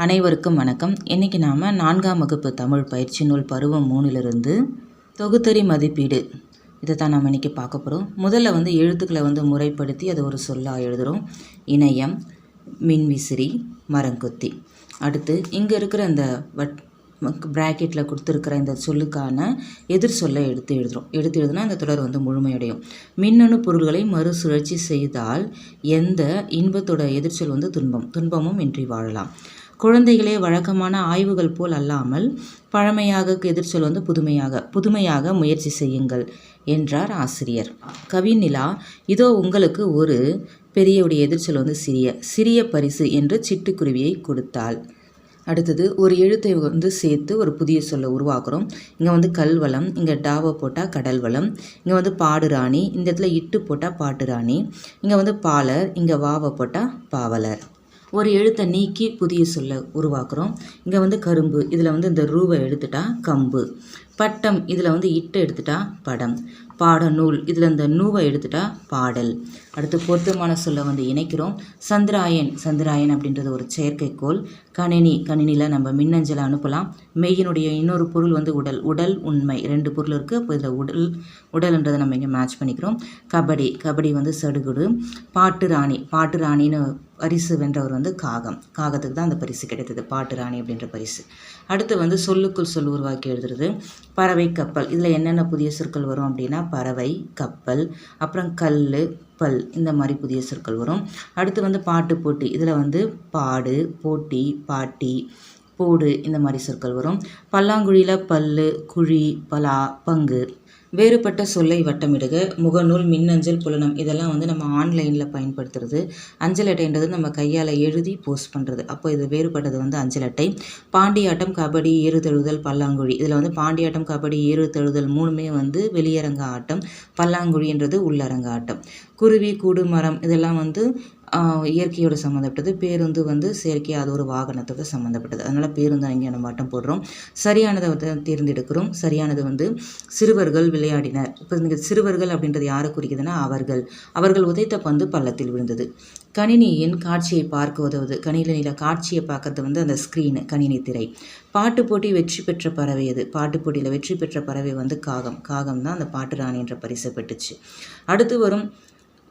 அனைவருக்கும் வணக்கம். இன்றைக்கி நாம் 4ஆம் வகுப்பு தமிழ் பயிற்சி நூல் பருவம் 3லிருந்து தொகுத்தறி மதிப்பீடு இதை தான் நம்ம இன்றைக்கி பார்க்க போகிறோம். முதல்ல எழுத்துக்களை முறைப்படுத்தி அதை ஒரு சொல்லாக எழுதுகிறோம். இணையம், மின்விசிறி, மரங்கொத்தி. அடுத்து இங்கே இருக்கிற இந்த ப்ராக்கெட்டில் கொடுத்துருக்கிற இந்த சொல்லுக்கான எதிர் சொல்லை எடுத்து எழுதுனா அந்த தொடர் முழுமையடையும். மின்னணு பொருள்களை மறுசுழற்சி செய்தால் எந்த இன்பத்தோட எதிர்ச்சொல் துன்பமும் இன்றி வாழலாம். குழந்தைகளே, வழக்கமான ஆய்வுகள் போல் அல்லாமல் பழமையாக எதிர்ச்சொல் புதுமையாக முயற்சி செய்யுங்கள் என்றார் ஆசிரியர். கவிநிலா, இதோ உங்களுக்கு ஒரு பெரியவுடைய எதிர்ச்சொல் சிறிய பரிசு என்று சிட்டுக்குருவியை கொடுத்தாள். அடுத்தது ஒரு எழுத்தை சேர்த்து ஒரு புதிய சொல்லை உருவாக்குறோம். இங்கே கல்வளம், இங்கே டாவை போட்டால் கடல் வளம், இங்கே பாடுராணி, இந்த இடத்துல இட்டு போட்டால் பாட்டுராணி, இங்கே பாலர், இங்கே வாவை போட்டால் பாவலர். ஒரு எழுத்தை நீக்கி புதிய சொல்லை உருவாக்குறோம். இங்கே கரும்பு, இதில் இந்த ரூவை எடுத்துட்டா கம்பு. பட்டம், இதில் இட்டை எடுத்துட்டா படம். பாடநூல், இதில் இந்த நூவை எடுத்துட்டா பாடல். அடுத்து பொருத்தமான சொல்லை இணைக்கிறோம். சந்திராயன் அப்படின்றது ஒரு செயற்கைக்கோள். கணினியில் நம்ம மின்னஞ்சலை அனுப்பலாம். மெய்யினுடைய இன்னொரு பொருள் உடல், உண்மை, 2 பொருள் இருக்குது. அப்போ இதில் உடல்ன்றதை நம்ம இங்கே மேட்ச் பண்ணிக்கிறோம். கபடி சடுகுடு. பாட்டுராணின்னு பரிசு வென்றவர் காகத்துக்கு தான் அந்த பரிசு கிடைத்தது, பாட்டுராணி அப்படின்ற பரிசு. அடுத்து சொல்லுக்குள் சொல் உருவாக்கி எழுதுறது. பறவை, கப்பல், இதில் என்னென்ன புதிய சொற்கள் வரும் அப்படின்னா பறவை, கப்பல், அப்புறம் கல், பல், இந்த மாதிரி புதிய சொற்கள் வரும். அடுத்து பாட்டு போட்டி, இதில் பாடு, போட்டி, பாட்டி, போடு, இந்த மாதிரி சொற்கள் வரும். பல்லாங்குழியில் பல்லு, குழி, பலா, பங்கு. வேறுபட்ட சொல்லை வட்டமிடுக. முகநூல், மின்னஞ்சல், புலனம், இதெல்லாம் நம்ம ஆன்லைனில் பயன்படுத்துறது. அஞ்சல் அட்டைன்றது நம்ம கையால் எழுதி போஸ்ட் பண்ணுறது. அப்போ இது வேறுபட்டது அஞ்சல் அட்டை. பாண்டியாட்டம், கபடி, ஏறுதழுதல், பல்லாங்குழி. இதில் பாண்டியாட்டம், கபடி, ஏறுதழுதல் 3மே வெளியரங்க ஆட்டம். பல்லாங்குழின்றது உள்ளரங்க ஆட்டம். குருவி, கூடு, மரம், இதெல்லாம் இயற்கையோடு சம்மந்தப்பட்டது. பேருந்து செயற்கை, அது ஒரு வாகனத்தோடு சம்மந்தப்பட்டது. அதனால் பேருந்து இங்கே நம்ம வட்டம் போடுறோம். சரியானதை தேர்ந்தெடுக்கிறோம். சரியானது சிறுவர்கள் விளையாடினர். இப்போ இங்கே சிறுவர்கள் அப்படின்றது யாரை குறிக்குதுன்னா அவர்கள் உதைத்த பந்து பள்ளத்தில் விழுந்தது. கணினியின் காட்சியை பார்க்க உதவுது. கணினியில் காட்சியை பார்க்கறது அந்த ஸ்க்ரீனு, கணினி திரை. பாட்டு போட்டி வெற்றி பெற்ற பறவை எது? பாட்டு போட்டியில் வெற்றி பெற்ற பறவை காகம் தான் அந்த பாட்டுராணி என்ற பரிசை பெற்றுச்சு. அடுத்து வரும்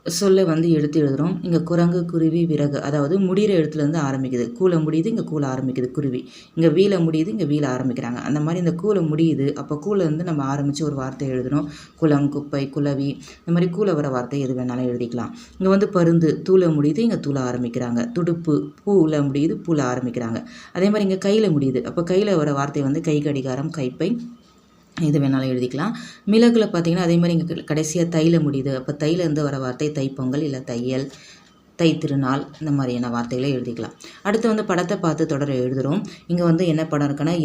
சொல்லை எடுத்து எழுதுகிறோம். இங்கே குரங்கு, குருவி, விறகு, அதாவது முடிகிற எழுத்துலேருந்து ஆரம்பிக்குது. கூலை முடியுது, இங்கே கூலை ஆரம்பிக்குது குருவி. இங்கே வீலை முடியுது, இங்கே வீலை ஆரம்பிக்கிறாங்க. அந்த மாதிரி இந்த கூலை முடியுது, அப்போ கூலை நம்ம ஆரம்பித்து ஒரு வார்த்தை எழுதணும். குளம், குப்பை, குளவி, இந்த மாதிரி கூலை வர வார்த்தை எது வேணாலும் எழுதிக்கலாம். இங்கே பருந்து, தூளை முடியுது, இங்கே தூளை ஆரம்பிக்கிறாங்க. துடுப்பு, பூவில் முடியுது, பூவில் ஆரம்பிக்கிறாங்க. அதே மாதிரி இங்கே கையில் முடியுது, அப்போ கையில் வர வார்த்தை கை கடிகாரம், கைப்பை, இது வேணாலும் எழுதிக்கலாம். மிளகுல பார்த்தீங்கன்னா அதே மாதிரி இங்கே கடைசியாக தையில் முடியுது. அப்போ தையிலேருந்து வர வார்த்தை தைப்பொங்கல், இல்லை தையல், தை திருநாள், இந்த மாதிரியான வார்த்தைகளை எழுதிக்கலாம். அடுத்து படத்தை பார்த்து தொடர எழுதுகிறோம். இங்கே என்ன படம் இருக்குன்னா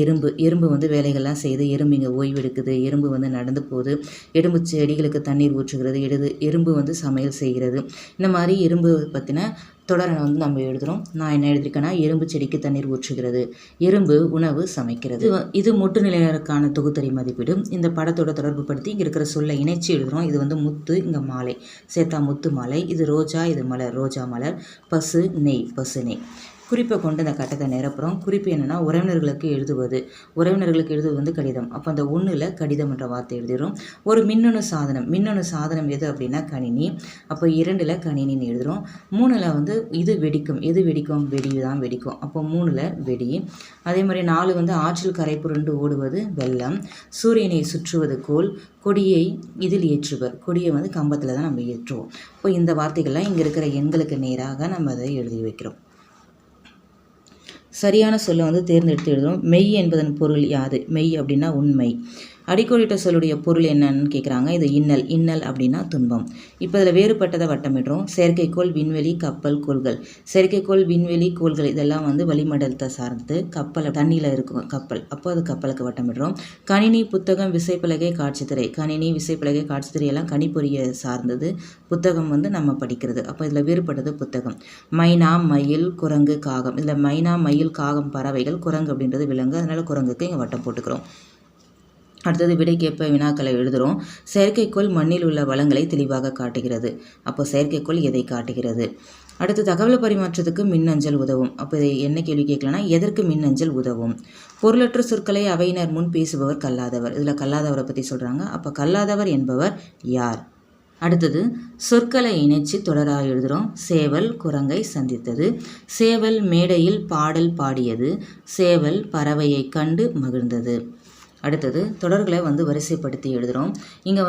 எறும்பு வேலைகள்லாம் செய்து, எறும்பு இங்கே ஓய்வு எடுக்குது, எறும்பு நடந்து போகுது, எறும்பு செடிகளுக்கு தண்ணீர் ஊற்றுகிறது, எறும்பு சமையல் செய்கிறது. இந்த மாதிரி எறும்பு பற்றின தொடரை நம்ம எழுதுகிறோம். நான் என்ன எழுதியிருக்கேன்னா எறும்பு செடிக்கு தண்ணீர் ஊற்றுகிறது, எறும்பு உணவு சமைக்கிறது. இது மொட்டு நிலையருக்கான தொகுத்தறி மதிப்பீடு. இந்த படத்தோட தொடர்பு படுத்தி இங்கே இருக்கிற சொல்லை இணைச்சி எழுதுகிறோம். இது முத்து, இங்கே மாலை சேர்த்தா முத்து மாலை. இது ரோஜா, இது மலர், ரோஜா மலர். பசு, நெய், பசு நெய். குறிப்பை கொண்டு இந்த கட்டத்தை நிரப்புறோம். குறிப்பு என்னென்னா உறவினர்களுக்கு எழுதுவது கடிதம். அப்போ அந்த 1ல் கடிதம் என்ற வார்த்தை எழுதுகிறோம். ஒரு மின்னணு சாதனம் எது அப்படின்னா கணினி. அப்போ 2ல் கணினின்னு எழுதுகிறோம். 3ல் இது வெடிக்கும். எது வெடிக்கும்? வெடி தான் வெடிக்கும். அப்போ 3ல் வெடி. அதே மாதிரி 4 ஆற்றில் கரை புரண்டு ஓடுவது வெள்ளம். சூரியனை சுற்றுவது கோள். கொடியை இதில் ஏற்றுவர். கொடியை கம்பத்தில் தான் நம்ம ஏற்றுவோம். இப்போ இந்த வார்த்தைகள்லாம் இங்கே இருக்கிற எண்களுக்கு நேராக நம்ம அதை எழுதி வைக்கிறோம். சரியான சொல்லை தேர்ந்தெடுத்து எழுதுகிறோம். மெய் என்பதன் பொருள் யாது? மெய் அப்படின்னா உண்மை. அடிக்கோடிட்ட சொல்லுடைய பொருள் என்னன்னு கேட்குறாங்க. இது இன்னல் அப்படின்னா துன்பம். இப்போ இதில் வேறுபட்டதை வட்டமிடுறோம். செயற்கைக்கோள், விண்வெளி, கப்பல், கோள்கள். செயற்கைக்கோள், விண்வெளி, கோள்கள் இதெல்லாம் வளிமண்டலத்தை சார்ந்து. கப்பல் தண்ணியில் இருக்கும் கப்பல், அப்போ அது கப்பலுக்கு வட்டமிடுறோம். கணினி, புத்தகம், விசைப்பலகை, காட்சித்திரை. கணினி, விசைப்பலகை, காட்சித்திரை எல்லாம் கணிப்பொறியை சார்ந்தது. புத்தகம் நம்ம படிக்கிறது. அப்போ இதில் வேறுபட்டது புத்தகம். மைனா, மயில், குரங்கு, காகம். இதில் மைனா, மயில், காகம் பறவைகள், குரங்கு அப்படின்றது விலங்கு. அதனால் குரங்குக்கு இங்கே வட்டம் போட்டுக்கிறோம். அடுத்தது விடைக்கேற்ப வினாக்களை எழுதுகிறோம். செயற்கைக்கோள் மண்ணில் உள்ள வளங்களை தெளிவாக காட்டுகிறது. அப்போ செயற்கைக்கோள் எதை காட்டுகிறது? அடுத்து தகவல் பரிமாற்றத்துக்கு மின்னஞ்சல் உதவும். அப்போ இதை என்ன கேள்வி கேட்கலன்னா, எதற்கு மின்னஞ்சல் உதவும்? பொருளற்ற சொற்களை அவையினர் முன் பேசுபவர் கல்லாதவர். இதில் கல்லாதவரை பற்றி சொல்கிறாங்க. அப்போ கல்லாதவர் என்பவர் யார்? அடுத்தது சொற்களை இணைச்சி தொடராக எழுதுகிறோம். சேவல் குரங்கை சந்தித்தது, சேவல் மேடையில் பாடல் பாடியது, சேவல் பறவையை கண்டு மகிழ்ந்தது. அடுத்தது தொடர்களை வரிசைப்படுத்தி எழுதுகிறோம். இங்கே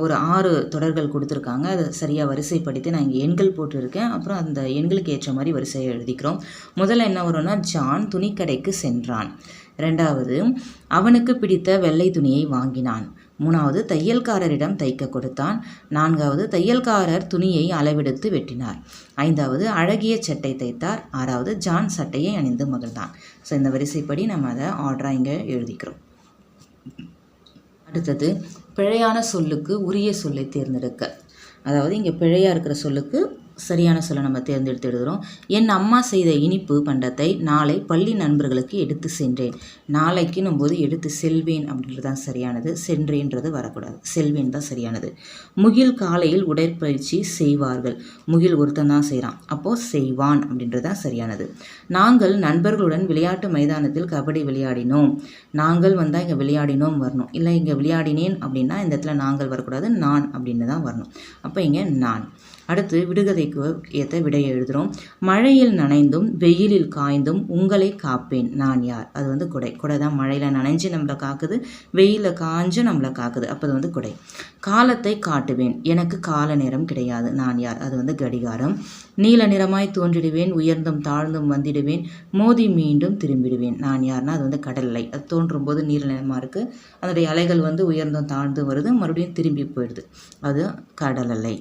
ஒரு 6 தொடர்கள் கொடுத்துருக்காங்க. அதை சரியாக வரிசைப்படுத்தி நான் இங்கே எண்கள் போட்டிருக்கேன். அப்புறம் அந்த எண்களுக்கு ஏற்ற மாதிரி வரிசையை எழுதிக்கிறோம். முதல்ல என்ன வரும்னா, ஜான் துணிக்கடைக்கு சென்றான். 2வது அவனுக்கு பிடித்த வெள்ளை துணியை வாங்கினான். 3வது தையல்காரரிடம் தைக்க கொடுத்தான். 4வது தையல்காரர் துணியை அளவெடுத்து வெட்டினார். 5வது அழகிய சட்டை தைத்தார். 6வது ஜான் சட்டையை அணிந்து மகிழ்ந்தான். ஸோ இந்த வரிசைப்படி நம்ம அதை ஆர்டராக இங்கே எழுதிக்கிறோம். அடுத்தது பிழையான சொல்லுக்கு உரிய சொல்லை தேர்ந்தெடுக்க. அதாவது இங்கே பிழையாக இருக்கிற சொல்லுக்கு சரியான சொல்லை நம்ம தேர்ந்தெடுத்து எழுதுகிறோம். என் அம்மா செய்த இனிப்பு பண்டத்தை நாளை பள்ளி நண்பர்களுக்கு எடுத்து சென்றேன். நாளைக்குன்னும் போது எடுத்து செல்வேன் அப்படின்றது தான் சரியானது. சென்றேன்றது வரக்கூடாது, செல்வேன் தான் சரியானது. முகில் காலையில் உடற்பயிற்சி செய்வார்கள். முகில் ஒருத்தன் தான் செய்கிறான், அப்போது செய்வான் அப்படின்றது தான் சரியானது. நாங்கள் நண்பர்களுடன் விளையாட்டு மைதானத்தில் கபடி விளையாடினோம். நாங்கள் வந்தால் இங்கே விளையாடினோம் வரணும். இல்லை இங்கே விளையாடினேன் அப்படின்னா இந்த இடத்துல நாங்கள் வரக்கூடாது, நான் அப்படின்னு தான் வரணும். அப்போ இங்கே நான். அடுத்து விடுகதைக்கு ஏற்ற விடையை எழுதுகிறோம். மழையில் நனைந்தும் வெயிலில் காய்ந்தும் உங்களை காப்பேன், நான் யார்? அது குடை. குடை தான் மழையில் நனைஞ்சு நம்மளை காக்குது, வெயிலில் காய்ஞ்சும் நம்மளை காக்குது. அப்போ அது குடை. காலத்தை காட்டுவேன், எனக்கு கால நேரம் கிடையாது, நான் யார்? அது கடிகாரம். நீல நிறமாய் தோன்றிடுவேன், உயர்ந்தும் தாழ்ந்தும் வந்திடுவேன், மோதி மீண்டும் திரும்பிடுவேன், நான் யார்னா? அது கடல் அலை. அது தோன்றும் போது நீல நிறமாக இருக்குது, அதனுடைய அலைகள் உயர்ந்தும் தாழ்ந்தும் வருது, மறுபடியும் திரும்பி போயிடுது, அது கடல் அலை.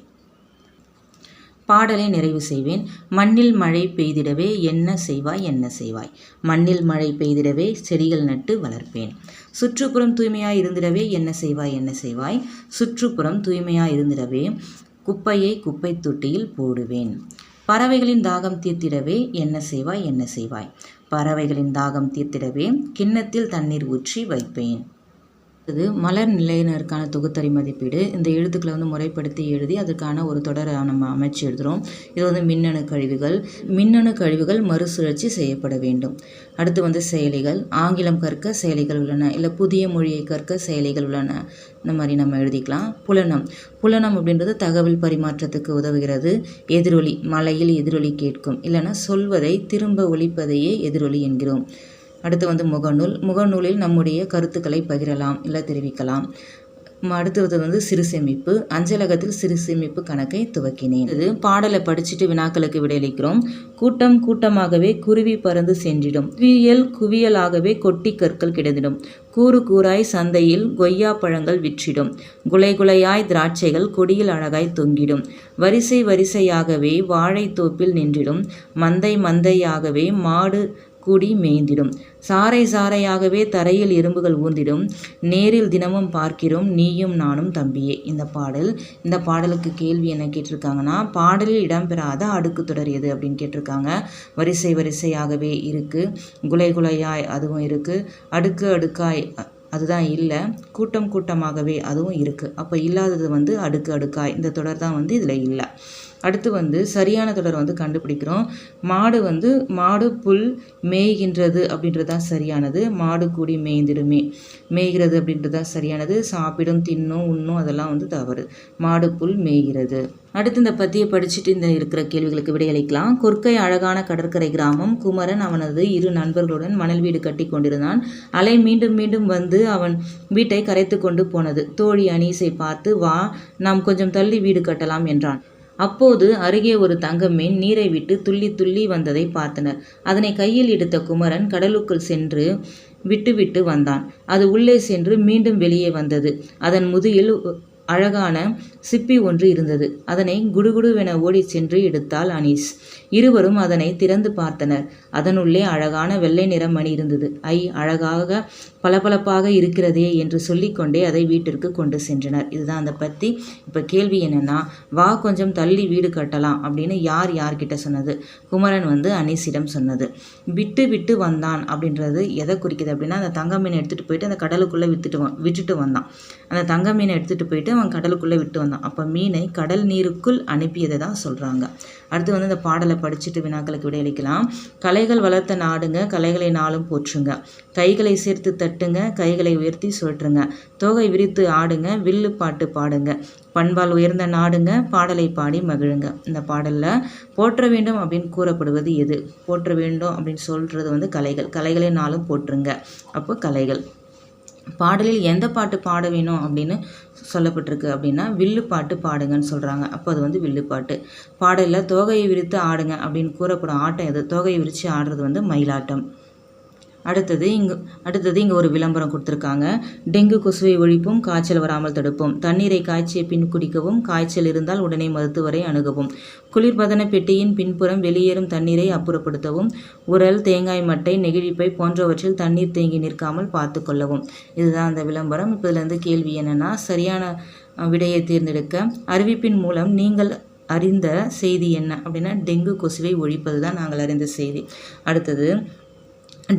பாடலை நிறைவு செய்வேன். மண்ணில் மழை பெய்திடவே என்ன செய்வாய் என்ன செய்வாய்? மண்ணில் மழை பெய்திடவே செடிகள் நட்டு வளர்ப்பேன். சுற்றுப்புறம் தூய்மையாய் இருந்திடவே என்ன செய்வாய் என்ன செய்வாய்? சுற்றுப்புறம் தூய்மையாய் இருந்திடவே குப்பையை குப்பை தொட்டியில் போடுவேன். பறவைகளின் தாகம் தீர்த்திடவே என்ன செய்வாய் என்ன செய்வாய்? பறவைகளின் தாகம் தீர்த்திடவே கிண்ணத்தில் தண்ணீர் ஊற்றி வைப்பேன். இது மலர் நிலையினருக்கான தொகுத்தறி மதிப்பீடு. இந்த எழுத்துக்களை முறைப்படுத்தி எழுதி அதுக்கான ஒரு தொடரை நம்ம அமைச்சு எழுதுகிறோம். இது மின்னணு கழிவுகள். மின்னணு கழிவுகள் மறுசுழற்சி செய்யப்பட வேண்டும். அடுத்து செயலிகள். ஆங்கிலம் கற்க செயலிகள் உள்ளன, இல்லை புதிய மொழியை கற்க செயலிகள் உள்ளன. இந்த மாதிரி நம்ம எழுதிக்கலாம். புலனம். புலனம் அப்படின்றது தகவல் பரிமாற்றத்துக்கு உதவுகிறது. எதிரொலி. மலையில் எதிரொலி கேட்கும், இல்லைன்னா சொல்வதை திரும்ப ஒலிப்பதையே எதிரொலி என்கிறோம். அடுத்து முகநூல். முகநூலில் நம்முடைய கருத்துக்களை பகிரலாம், இல்லை தெரிவிக்கலாம். அடுத்தது சிறு சேமிப்பு. அஞ்சலகத்தில் சிறு சேமிப்பு கணக்கை துவக்கினேன். இது பாடலை படிச்சுட்டு வினாக்களுக்கு விடையளிக்கிறோம். கூட்டம் கூட்டமாகவே குருவி பறந்து சென்றிடும், குவியல் குவியலாகவே கொட்டி கற்கள் கிடந்திடும், கூறு கூறாய் சந்தையில் கொய்யா பழங்கள் விற்றிடும், குலை குலையாய் திராட்சைகள் கொடியில் அழகாய் தொங்கிடும், வரிசை வரிசையாகவே வாழைத்தோப்பில் நின்றிடும், மந்தை மந்தையாகவே மாடு கூடி மேய்ந்திடும், சாறை சாறையாகவே தரையில் எறும்புகள் ஊர்ந்திடும், நேரில் தினமும் பார்க்கிறோம் நீயும் நானும் தம்பியே. இந்த பாடலுக்கு கேள்வி என்ன கேட்டிருக்காங்கன்னா, பாடலில் இடம்பெறாத அடுக்கு தொடர் எது அப்படின்னு கேட்டிருக்காங்க. வரிசை வரிசையாகவே இருக்குது, குலை குலையாய் அதுவும் இருக்குது, அடுக்கு அடுக்காய் அதுதான் இல்லை, கூட்டம் கூட்டமாகவே அதுவும் இருக்குது. அப்போ இல்லாதது அடுக்கு அடுக்காய், இந்த தொடர் தான் இதில் இல்லை. அடுத்து சரியான தொடர் கண்டுபிடிக்கிறோம். மாடு புல் மேய்கின்றது அப்படின்றது தான் சரியானது. மாடு கூடி மேய்ந்திடுமே, மேய்கிறது அப்படின்றது தான் சரியானது. சாப்பிடும் தின்னும் உண்ணும் அதெல்லாம் தவறு. மாடு புல் மேய்கிறது. அடுத்து இந்த பத்தியை படிச்சுட்டு இந்த இருக்கிற கேள்விகளுக்கு விடையளிக்கலாம். கொற்கை அழகான கடற்கரை கிராமம். குமரன் அவனது 2 நண்பர்களுடன் மணல் வீடு கட்டி கொண்டிருந்தான். அலை மீண்டும் மீண்டும் அவன் வீட்டை கரைத்து கொண்டு போனது. தோழி அனீஸை பார்த்து, வா நாம் கொஞ்சம் தள்ளி வீடு கட்டலாம் என்றான். அப்போது அருகே ஒரு தங்கமீன் நீரை விட்டு துள்ளி துள்ளி வந்ததை பார்த்தனர். அதனை கையில் எடுத்த குமரன் கடலுக்குள் சென்று விட்டு வந்தான். அது உள்ளே சென்று மீண்டும் வெளியே வந்தது. அதன் முதுகில் அழகான சிப்பி ஒன்று இருந்தது. அதனை குடுகுடுவென ஓடி சென்று எடுத்தாள் அனீஸ். இருவரும் அதனை திறந்து பார்த்தனர். அதனுள்ளே அழகான வெள்ளை நிற மணி இருந்தது. அழகாக பளபளப்பாக இருக்கிறதே என்று சொல்லிக்கொண்டே அதை வீட்டிற்கு கொண்டு சென்றனர். இதுதான் அந்த பத்தி. இப்போ கேள்வி என்னன்னா, வா கொஞ்சம் தள்ளி வீடு கட்டலாம் அப்படின்னு யார்கிட்ட சொன்னது? குமரன் அனீஸிடம் சொன்னது. விட்டு வந்தான் அப்படின்றது எதை குறிக்குது அப்படின்னா, அந்த தங்க மீனை எடுத்துகிட்டு போயிட்டு அந்த கடலுக்குள்ளே விட்டுட்டு வந்தான். அந்த தங்க மீனை எடுத்துகிட்டு போயிட்டு அவன் கடலுக்குள்ளே விட்டு வந்தான். அப்போ மீனை கடல் நீருக்குள் அனுப்பியதை தான் சொல்கிறாங்க. அடுத்து வந்து இந்த பாடலை படிச்சுட்டு வினாக்களுக்கு விடையளிக்கலாம். கலைகள் வளர்த்த நாடுங்க, கலைகளை நாளும் போற்றுங்க. கைகளை சேர்த்து தட்டுங்க, கைகளை உயர்த்தி சுழற்றுங்க. தோகை விரித்து ஆடுங்க, வில்லு பாட்டு பாடுங்க. பண்பால் உயர்ந்த நாடுங்க, பாடலை பாடி மகிழுங்க. இந்த பாடலில் போற்ற வேண்டும் அப்படின்னு கூறப்படுவது எது? போற்ற வேண்டும் அப்படின்னு சொல்கிறது வந்து கலைகள். கலைகளை நாளும் போற்றுங்க. அப்போ கலைகள். பாடலில் எந்த பாட்டு பாட வேணும் அப்படின்னு சொல்லப்பட்டிருக்கு அப்படின்னா வில்லு பாட்டு பாடுங்கன்னு சொல்கிறாங்க. அப்போ அது வந்து வில்லு பாட்டு. பாடலில் தோகையை விரித்து ஆடுங்க அப்படின்னு கூறப்படும் ஆட்டம் எது? தோகையை விரித்து ஆடுறது வந்து மயிலாட்டம். அடுத்தது இங்கே ஒரு விளம்பரம் கொடுத்துருக்காங்க. டெங்கு கொசுவை ஒழிப்போம், காய்ச்சல் வராமல் தடுப்போம். தண்ணீரை காய்ச்சிய பின் குடிக்கவும், காய்ச்சல் இருந்தால் உடனே மருத்துவரை அணுகவும். குளிர்பதன பெட்டியின் பின்புறம் வெளியேறும் தண்ணீரை அப்புறப்படுத்தவும். உரல், தேங்காய் மட்டை, நெகிழிப்பை போன்றவற்றில் தண்ணீர் தேங்கி நிற்காமல் பார்த்து கொள்ளவும். இதுதான் அந்த விளம்பரம். இப்போ இதுலேருந்து கேள்வி என்னென்னா, சரியான விடையை தேர்ந்தெடுக்க. அறிவிப்பின் மூலம் நீங்கள் அறிந்த செய்தி என்ன அப்படின்னா டெங்கு கொசுவை ஒழிப்பது தான் நாங்கள் அறிந்த செய்தி. அடுத்தது,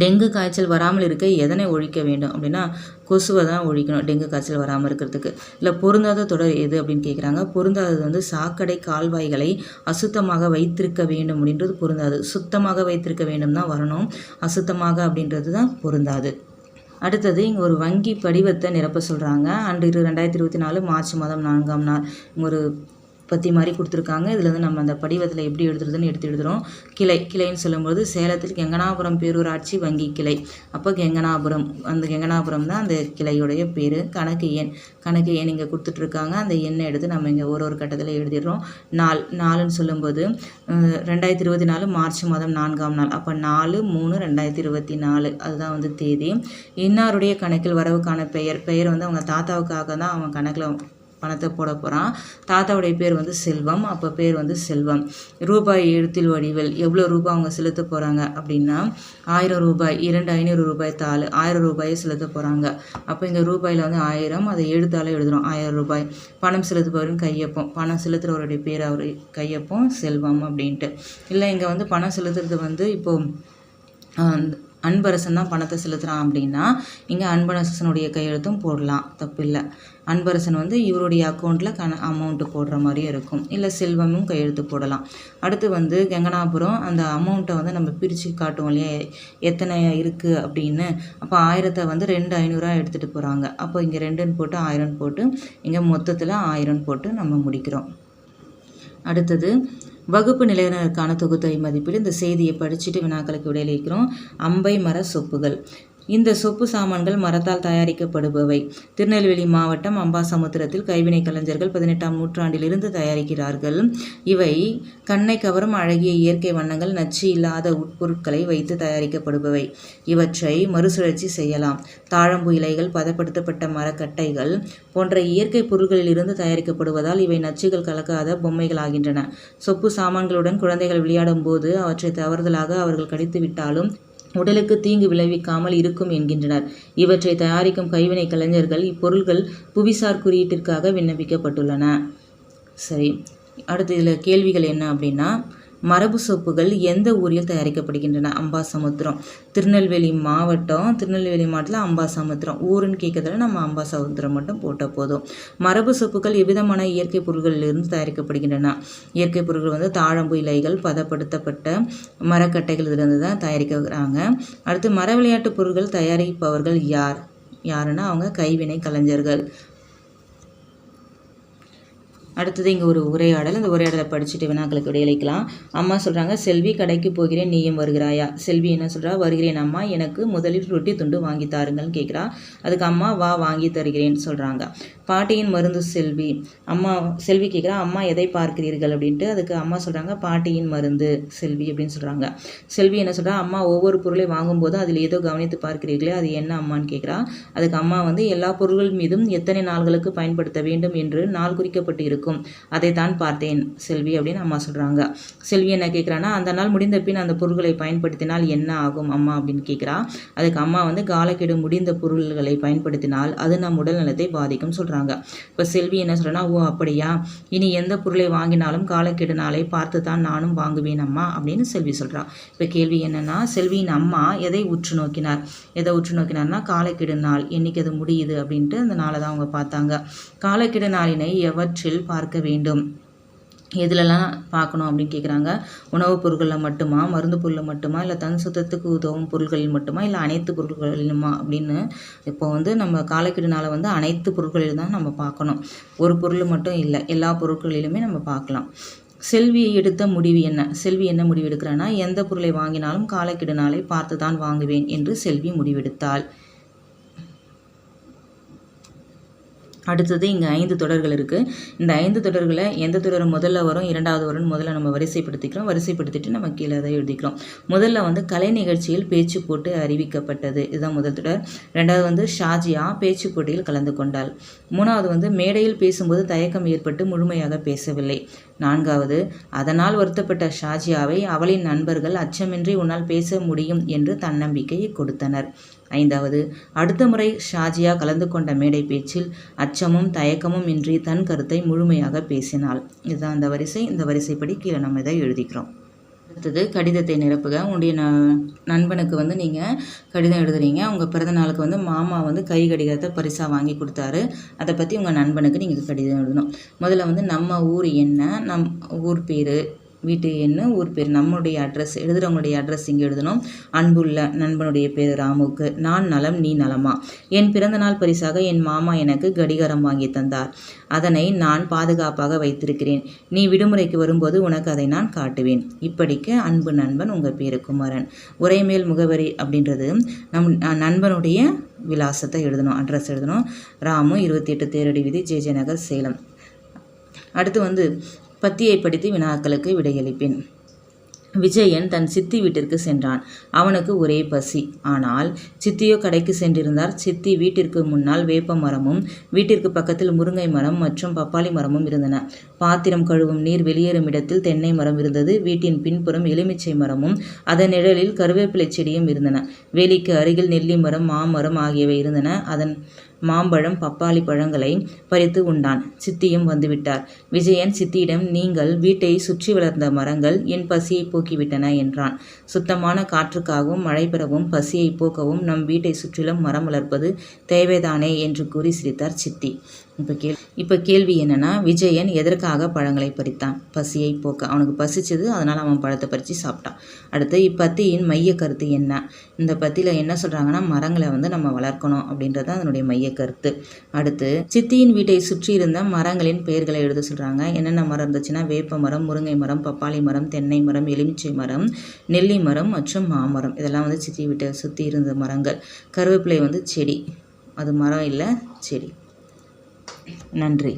டெங்கு காய்ச்சல் வராமல் இருக்க எதனை ஒழிக்க வேண்டும் அப்படின்னா கொசுவை தான் ஒழிக்கணும் டெங்கு காய்ச்சல் வராமல் இருக்கிறதுக்கு. இல்லை பொருந்தாத தொடர் எது அப்படின்னு கேட்குறாங்க. பொருந்தாதது வந்து சாக்கடை கால்வாய்களை அசுத்தமாக வைத்திருக்க வேண்டும் அப்படின்றது பொருந்தாது. சுத்தமாக வைத்திருக்க வேண்டும் தான் வரணும். அசுத்தமாக அப்படின்றது தான் பொருந்தாது. அடுத்தது இங்கே ஒரு வங்கி படிவத்தை நிரப்ப சொல்கிறாங்க. அன்று 2024 மார்ச் மாதம் 4ஆம் நாள் ஒரு பற்றி மாதிரி கொடுத்துருக்காங்க. இதில் வந்து நம்ம அந்த படிவத்தில் எப்படி எழுதுறதுன்னு எழுதுகிறோம். கிளைன்னு சொல்லும்போது சேலத்தில் கெங்கனாபுரம் பேரூராட்சி வங்கி கிளை. அப்போ கெங்கனாபுரம், அந்த கெங்கனாபுரம் தான் அந்த கிளையுடைய பேர். கணக்கு எண் இங்கே கொடுத்துட்ருக்காங்க. அந்த எண்ணை எடுத்து நம்ம இங்கே ஒரு கட்டத்தில் எழுதிடுறோம். நாலுன்னு சொல்லும்போது 2024 மார்ச் மாதம் 4ஆம் நாள். அப்போ 4/3/2024 அதுதான் வந்து தேதி. இன்னாருடைய கணக்கில் வரவுக்கான பெயர் வந்து அவங்க தாத்தாவுக்காக தான் அவன் கணக்கில் பணத்தை போட போகிறான். தாத்தாவுடைய பேர் வந்து செல்வம். அப்போ பேர் வந்து செல்வம். ரூபாய் எழுத்தில் வடிவில் எவ்வளோ ரூபாய் அவங்க செலுத்த போகிறாங்க அப்படின்னா 1000 ரூபாய். 2 500 ரூபாய் தாள் 1000 ரூபாயை செலுத்த போகிறாங்க. அப்போ இங்கே ரூபாயில் வந்து 1000, அதை எழுத்தால் எழுதுகிறோம் 1000 ரூபாய். பணம் செலுத்துபவரின் கையொப்பம், பணம் செலுத்துகிறவருடைய பேர் அவர் கையொப்பம் செல்வம் அப்படின்ட்டு. இல்லை இங்கே வந்து பணம் செலுத்துறது வந்து இப்போது அன்பரசன் தான் பணத்தை செலுத்துகிறான் அப்படின்னா இங்கே அன்பரசனுடைய கையெழுத்தும் போடலாம், தப்பு இல்லை. அன்பரசன் வந்து இவருடைய அக்கௌண்ட்டில் அமௌண்ட்டு போடுற மாதிரியும் இருக்கும். இல்லை செல்வமும் கையெழுத்து போடலாம். அடுத்து வந்து கெங்கனாபுரம் அந்த அமௌண்ட்டை வந்து நம்ம பிரித்து காட்டுவோம் இல்லையா, எத்தனை இருக்குது அப்படின்னு. அப்போ 1000 வந்து 2 500 எடுத்துகிட்டு போகிறாங்க. அப்போ இங்கே 2ன்னு போட்டு 1000 போட்டு இங்கே மொத்தத்தில் 1000 போட்டு நம்ம முடிக்கிறோம். அடுத்தது வகுப்பு நிலையினருக்கான தொகுத்தொகை மதிப்பீடு. இந்த செய்தியை படிச்சுட்டு வினாக்களுக்கு விடையளிக்கிறோம். அம்பை மர சொப்புகள். இந்த சொப்பு சாமான்கள் மரத்தால் தயாரிக்கப்படுபவை. திருநெல்வேலி மாவட்டம் அம்பாசமுத்திரத்தில் கைவினை கலைஞர்கள் 18ஆம் நூற்றாண்டிலிருந்து தயாரிக்கிறார்கள். இவை கண்ணை கவரும் அழகிய இயற்கை வண்ணங்கள், நச்சு இல்லாத உட்பொருட்களை வைத்து தயாரிக்கப்படுபவை. இவற்றை மறுசுழற்சி செய்யலாம். தாழம்பு இலைகள், பதப்படுத்தப்பட்ட மரக்கட்டைகள் போன்ற இயற்கை பொருட்களிலிருந்து தயாரிக்கப்படுவதால் இவை நச்சுகள் கலக்காத பொம்மைகளாகின்றன. சொப்பு சாமான்களுடன் குழந்தைகள் விளையாடும் போது அவற்றை தவறுதலாக அவர்கள் கடித்து விட்டாலும் உடலுக்கு தீங்கு விளைவிக்காமல் இருக்கும் என்கின்றனர். இவற்றை தயாரிக்கும் கைவினை கலைஞர்கள் இப்பொருள்கள் புவிசார் குறியீட்டிற்காக விண்ணப்பிக்கப்பட்டுள்ளன. சரி, அடுத்து இதில் கேள்விகள் என்ன அப்படின்னா, மரபு சொப்புகள் எந்த ஊரில் தயாரிக்கப்படுகின்றன? அம்பாசமுத்திரம். திருநெல்வேலி மாவட்டத்தில் அம்பாசமுத்திரம். ஊருன்னு கேட்கறதுல நம்ம அம்பாசமுத்திரம் மட்டும் போட்டால் போதும். மரபு சொப்புகள் எவ்விதமான இயற்கை பொருட்களிலிருந்து தயாரிக்கப்படுகின்றன? இயற்கை பொருட்கள் வந்து தாழம்பு இலைகள், பதப்படுத்தப்பட்ட மரக்கட்டைகள் இருந்து தான் தயாரிக்கிறாங்க. அடுத்து மர விளையாட்டு பொருட்கள் தயாரிப்பவர்கள் யாருன்னா அவங்க கைவினை கலைஞர்கள். அடுத்தது இங்கே ஒரு உரையாடல். இந்த உரையாடலை படிச்சுட்டு வினாக்களுக்கு விடையளிக்கலாம். அம்மா சொல்கிறாங்க, செல்வி கடைக்கு போகிறேன், நீயும் வருகிறாயா? செல்வி என்ன சொல்கிறா? வருகிறேன் அம்மா, எனக்கு முதலில் ரொட்டி துண்டு வாங்கி தாருங்கள்னு கேட்குறா. அதுக்கு அம்மா வா வாங்கி தருகிறேன்னு சொல்கிறாங்க. பாட்டியின் மருந்து செல்வி கேட்குறா, அம்மா எதை பார்க்கிறீர்கள் அப்படின்ட்டு. அதுக்கு அம்மா சொல்கிறாங்க, பாட்டியின் மருந்து செல்வி அப்படின்னு சொல்கிறாங்க. செல்வி என்ன சொல்கிறா? அம்மா ஒவ்வொரு பொருளை வாங்கும்போதும் அதில் ஏதோ கவனித்து பார்க்கிறீர்களே, அது என்ன அம்மான்னு கேட்குறா. அதுக்கு அம்மா வந்து எல்லா பொருட்கள் மீதும் எத்தனை நாள்களுக்கு பயன்படுத்த வேண்டும் என்று நாள் குறிக்கப்பட்டு இருக்கும். இருக்கும். அதைத்தான் பார்த்தேன் செல்வி அப்படின்னு அம்மா சொல்கிறாங்க. செல்வி என்ன கேட்குறான்னா, அந்த நாள் முடிந்த பின் அந்த பொருட்களை பயன்படுத்தினால் என்ன ஆகும் அம்மா அப்படின்னு கேட்குறா. அதுக்கு அம்மா வந்து காலக்கெடு முடிந்த பொருள்களை பயன்படுத்தினால் அது நம் உடல் நலத்தை பாதிக்கும் சொல்கிறாங்க. இப்போ செல்வி என்ன சொல்கிறேன்னா, ஓ அப்படியா, இனி எந்த பொருளை வாங்கினாலும் காலக்கெடு நாளை பார்த்து தான் நானும் வாங்குவேன் அம்மா அப்படின்னு செல்வி சொல்கிறா. இப்போ கேள்வி என்னென்னா, செல்வியின் அம்மா எதை உற்று நோக்கினார்? எதை உற்று நோக்கினார்னா காலக்கெடு நாள், என்னைக்கு அது முடியுது அப்படின்ட்டு அந்த நாளை தான் அவங்க பார்த்தாங்க. காலக்கெடு நாளினை எவற்றில் பார்க்க வேண்டும்? எதுலலாம் பார்க்கணும் அப்படின்னு கேட்குறாங்க. உணவுப் பொருட்களில் மட்டுமா, மருந்து பொருளில் மட்டுமா, இல்லை தன் சுத்தத்துக்கு உதவும் பொருட்களில் மட்டுமா, இல்லை அனைத்து பொருட்களிலுமா அப்படின்னு. இப்போ வந்து நம்ம காலக்கெடு நாளை வந்து அனைத்து பொருட்களிலும் தான் நம்ம பார்க்கணும். ஒரு பொருள் மட்டும் இல்லை, எல்லா பொருட்களிலுமே நம்ம பார்க்கலாம். செல்வி எடுத்த முடிவு என்ன? செல்வி என்ன முடிவு எடுக்கிறான்னா, எந்த பொருளை வாங்கினாலும் காலக்கெடு நாளை பார்த்து தான் வாங்குவேன் என்று செல்வி முடிவெடுத்தாள். அடுத்தது இங்கே 5 தொடர்கள் இருக்குது. இந்த 5 தொடர்களை எந்த தொடர் முதல்ல வரும், இரண்டாவது வரும்னு முதல்ல நம்ம வரிசைப்படுத்திக்கிறோம். வரிசைப்படுத்திட்டு நம்ம கீழே அதை எழுதிக்கிறோம். முதல்ல வந்து கலை நிகழ்ச்சியில் பேச்சு போட்டு அறிவிக்கப்பட்டது, இதுதான் முதல் தொடர். ரெண்டாவது வந்து ஷாஜியா பேச்சு போட்டியில் கலந்து கொண்டாள். மூணாவது வந்து மேடையில் பேசும்போது தயக்கம் ஏற்பட்டு முழுமையாக பேசவில்லை. நான்காவது, அதனால் வருத்தப்பட்ட ஷாஜியாவை அவளின் நண்பர்கள் அச்சமின்றி உன்னால் பேச முடியும் என்று தன்னம்பிக்கையை கொடுத்தனர். ஐந்தாவது, அடுத்த முறை ஷாஜியா கலந்து கொண்ட மேடை பேச்சில் அச்சமும் தயக்கமும் இன்றி தன் கருத்தை முழுமையாக பேசினாள். இதுதான் அந்த வரிசை. இந்த வரிசைப்படி கீழே நம்ம இதை எழுதிக்கிறோம். அடுத்தது கடிதத்தை நிரப்புக. உங்களுடைய நண்பனுக்கு வந்து நீங்கள் கடிதம் எழுதுறீங்க. உங்கள் பிறந்த நாளுக்கு வந்து மாமா வந்து கை கடிதத்தை பரிசாக வாங்கி கொடுத்தாரு. அதை பற்றி உங்கள் நண்பனுக்கு நீங்கள் கடிதம் எழுதணும். முதல்ல வந்து நம்ம ஊர் என்ன, நம் ஊர் பேர், வீட்டு எண்ணு, ஊர் பேர், நம்மளுடைய அட்ரஸ், எழுதுகிறவங்களுடைய அட்ரஸ் இங்கே எழுதணும். அன்புள்ள நண்பனுடைய பேர் ராமுக்கு. நான் நலம், நீ நலமா? என் பிறந்த நாள் பரிசாக என் மாமா எனக்கு கடிகாரம் வாங்கி தந்தார். அதனை நான் பாதுகாப்பாக வைத்திருக்கிறேன். நீ விடுமுறைக்கு வரும்போது உனக்கு அதை நான் காட்டுவேன். இப்படிக்கு அன்பு நண்பன், உங்கள் பேரு குமரன். உரைமேல் முகவரி அப்படின்றது நம் நண்பனுடைய விலாசத்தை எழுதணும், அட்ரஸ் எழுதணும். ராமு 28 தேரடி வீதி, ஜே நகர், சேலம். அடுத்து வந்து பத்தியை படித்து வினாக்களுக்கு விடையளிப்பேன். விஜயன் தன் சித்தி வீட்டிற்கு சென்றான். அவனுக்கு ஒரே பசி. ஆனால் சித்தியோ கடைக்கு சென்றிருந்தார். சித்தி வீட்டிற்கு முன்னால் வேப்ப மரமும் வீட்டிற்கு பக்கத்தில் முருங்கை மரம் மற்றும் பப்பாளி மரமும் இருந்தன. பாத்திரம் கழுவும் நீர் வெளியேறும் இடத்தில் தென்னை மரம் இருந்தது. வீட்டின் பின்புறம் எலுமிச்சை மரமும் அதன் நிழலில் கருவேப்பிலை செடியும் இருந்தன. வேலிக்கு அருகில் நெல்லி மரம், மாமரம் ஆகியவை இருந்தன. அதன் மாம்பழம், பப்பாளி பழங்களை பறித்து உண்டான். சித்தியும் வந்துவிட்டார். விஜயன் சித்தியிடம், நீங்கள் வீட்டை சுற்றி வளர்ந்த மரங்கள் என் பசியை போக்கிவிட்டன என்றான். சுத்தமான காற்றுக்காகவும் மழை பெறவும் பசியை போக்கவும் நம் வீட்டை சுற்றிலும் மரம் வளர்ப்பது தேவைதானே என்று கூறி சிரித்தார் சித்தி. இப்போ கேள்வி என்னன்னா, விஜயன் எதற்காக பழங்களை பறித்தான்? பசியை போக்க. அவனுக்கு பசிச்சது, அதனால் அவன் பழத்தை பறித்து சாப்பிட்டான். அடுத்து இப்பத்தியின் மைய கருத்து என்ன? இந்த பத்தியில் என்ன சொல்கிறாங்கன்னா, மரங்களை வந்து நம்ம வளர்க்கணும் அப்படின்றது அதனுடைய மைய கருத்து. அடுத்து சித்தியின் வீட்டை சுற்றி இருந்த மரங்களின் பெயர்களை எழுத சொல்கிறாங்க. என்னென்ன மரம் இருந்துச்சுன்னா, வேப்ப மரம், முருங்கை மரம், பப்பாளி மரம், தென்னை மரம், எலுமிச்சை மரம், நெல்லி மரம் மற்றும் மாமரம். இதெல்லாம் வந்து சித்தி வீட்டை சுற்றி இருந்த மரங்கள். கருவேப்பிலை வந்து செடி, அது மரம் இல்லை, செடி. நன்றி.